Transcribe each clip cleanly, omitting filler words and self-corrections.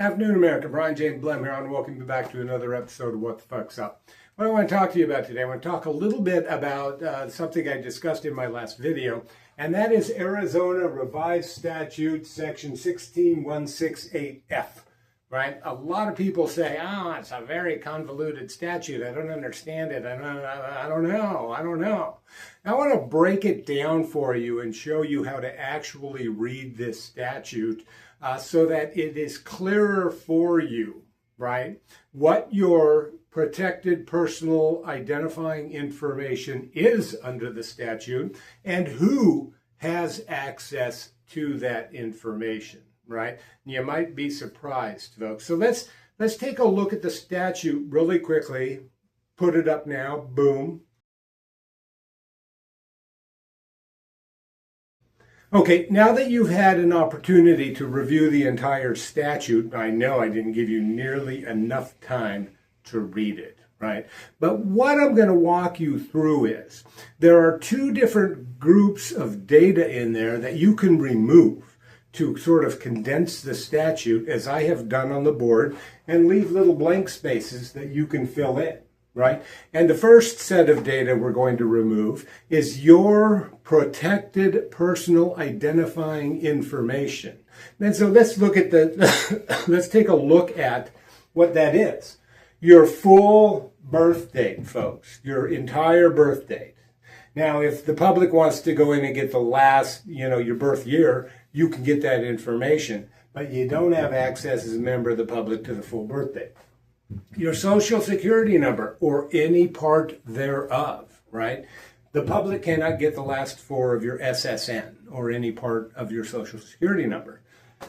Afternoon, America. Brian James Blem here, and welcome back to another episode of What the Fuck's Up. What I want to talk to you about today, I want to talk a little bit about something I discussed in my last video, and that is Arizona Revised Statute Section 16168F. Right? A lot of people say, "Oh, it's a very convoluted statute. I don't understand it. I don't know." I want to break it down for you and show you how to actually read this statute so that it is clearer for you, right? What your protected personal identifying information is under the statute and who has access to that information. Right? You might be surprised, folks. So let's take a look at the statute really quickly. Put it up now. Boom. Okay, now that you've had an opportunity to review the entire statute, I know I didn't give you nearly enough time to read it, right? But what I'm going to walk you through is there are two different groups of data in there that you can remove to sort of condense the statute, as I have done on the board, and leave little blank spaces that you can fill in, right? And the first set of data we're going to remove is your protected personal identifying information. And so let's look at let's take a look at what that is. Your full birth date, folks, your entire birth date. Now, if the public wants to go in and get the last, your birth year, you can get that information, but you don't have access as a member of the public to the full birth date. Your social security number or any part thereof, right? The public cannot get the last four of your SSN or any part of your social security number.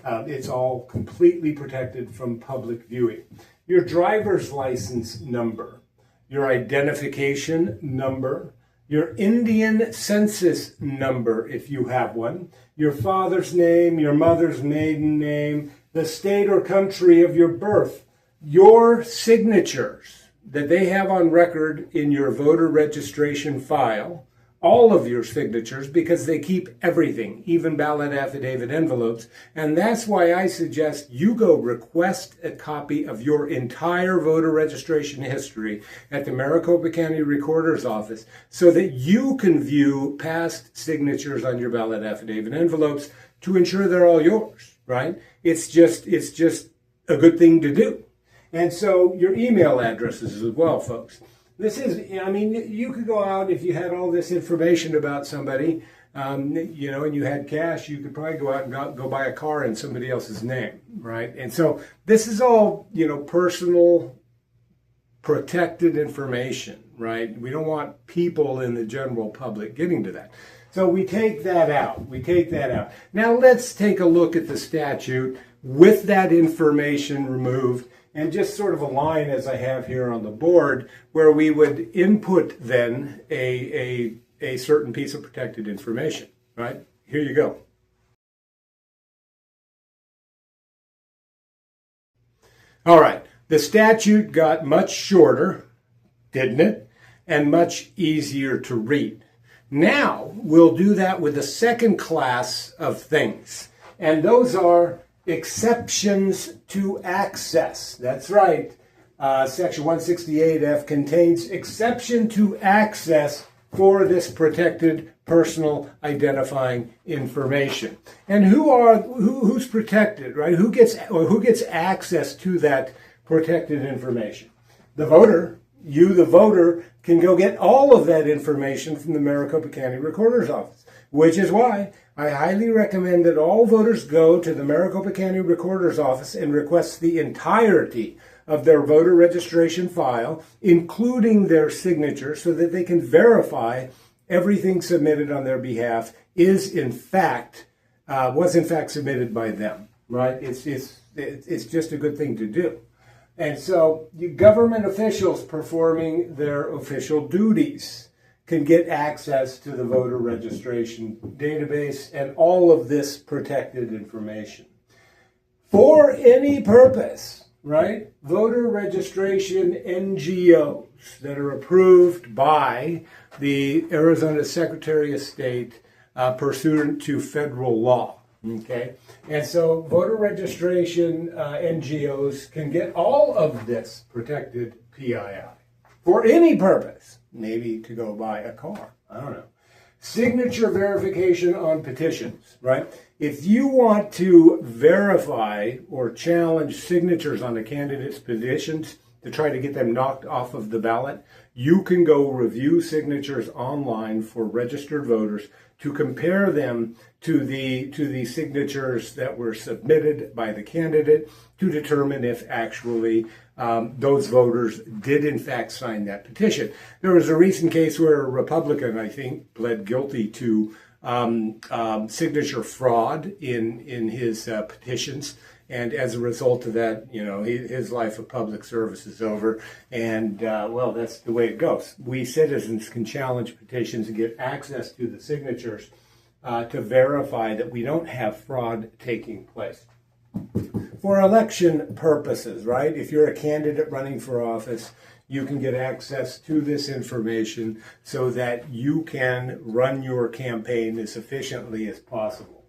It's all completely protected from public viewing. Your driver's license number, your identification number, your Indian census number, if you have one, your father's name, your mother's maiden name, the state or country of your birth, your signatures that they have on record in your voter registration file, all of your signatures, because they keep everything, even ballot affidavit envelopes. And that's why I suggest you go request a copy of your entire voter registration history at the Maricopa County Recorder's Office so that you can view past signatures on your ballot affidavit envelopes to ensure they're all yours, right? It's just a good thing to do. And so your email addresses as well, folks. You could go out if you had all this information about somebody, and you had cash, you could probably go out and go buy a car in somebody else's name, right? And so this is all, personal protected information, right? We don't want people in the general public getting to that. So we take that out. Now let's take a look at the statute with that information removed, and just sort of a line as I have here on the board where we would input then a certain piece of protected information, right? Here you go. All right, the statute got much shorter, didn't it? And much easier to read. Now we'll do that with the second class of things, and those are exceptions to access. That's right. Section 168F contains exception to access for this protected personal identifying information. And who's protected, right? Who gets access to that protected information? The voter. You, the voter, can go get all of that information from the Maricopa County Recorder's Office, which is why I highly recommend that all voters go to the Maricopa County Recorder's Office and request the entirety of their voter registration file, including their signature, so that they can verify everything submitted on their behalf was in fact submitted by them, right? It's just a good thing to do. And so government officials performing their official duties can get access to the voter registration database and all of this protected information. For any purpose, right? Voter registration NGOs that are approved by the Arizona Secretary of State pursuant to federal law, Okay, and so voter registration NGOs can get all of this protected PII for any purpose, maybe to go buy a car. I don't know. Signature verification on petitions, right? If you want to verify or challenge signatures on a candidate's petitions to try to get them knocked off of the ballot, you can go review signatures online for registered voters to compare them to the signatures that were submitted by the candidate to determine if actually those voters did in fact sign that petition. There was a recent case where a Republican, I think, pled guilty to signature fraud in his petitions. And as a result of that, you know, his life of public service is over. And, well, that's the way it goes. We citizens can challenge petitions and get access to the signatures to verify that we don't have fraud taking place. For election purposes, right? If you're a candidate running for office, you can get access to this information so that you can run your campaign as efficiently as possible.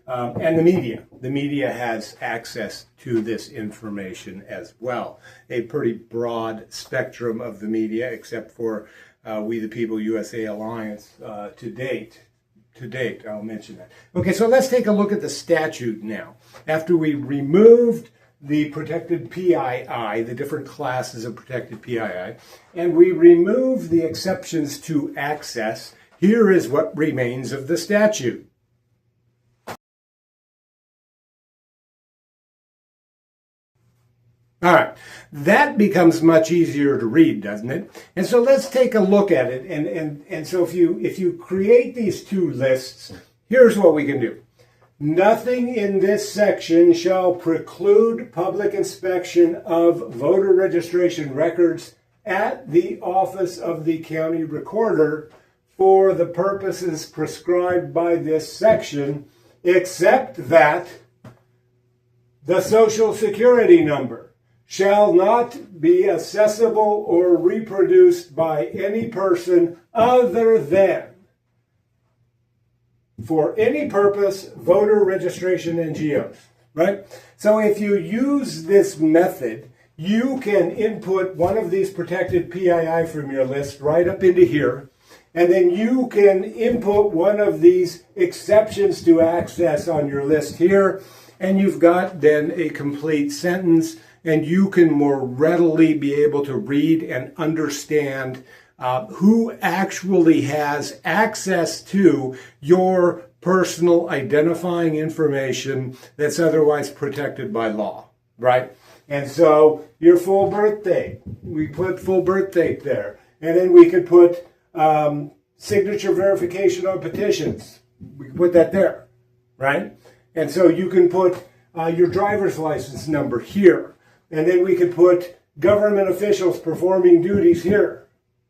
And the media has access to this information as well. A pretty broad spectrum of the media, except for We the People USA Alliance to date. I'll mention that. Okay, so let's take a look at the statute now. After we removed the protected PII, the different classes of protected PII, and we removed the exceptions to access, here is what remains of the statute. All right, that becomes much easier to read, doesn't it? And so let's take a look at it. And so if you create these two lists, here's what we can do. Nothing in this section shall preclude public inspection of voter registration records at the office of the county recorder for the purposes prescribed by this section, except that the Social Security number shall not be accessible or reproduced by any person other than, for any purpose, voter registration NGOs, right? So if you use this method, you can input one of these protected PII from your list right up into here, and then you can input one of these exceptions to access on your list here, and you've got then a complete sentence, and you can more readily be able to read and understand who actually has access to your personal identifying information that's otherwise protected by law, right? And so your full birth date, we put full birth date there. And then we could put signature verification on petitions. We can put that there, right? And so you can put your driver's license number here. And then we could put government officials performing duties here,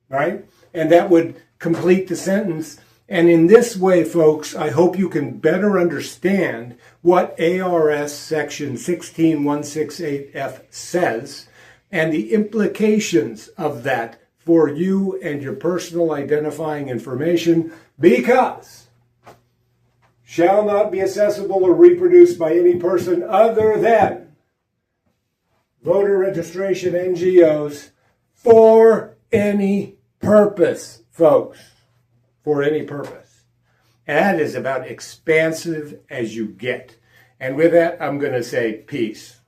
right? And that would complete the sentence. And in this way, folks, I hope you can better understand what ARS section 16168F says and the implications of that for you and your personal identifying information, because shall not be accessible or reproduced by any person other than voter registration NGOs for any purpose, folks. For any purpose. And that is about expansive as you get. And with that, I'm going to say peace.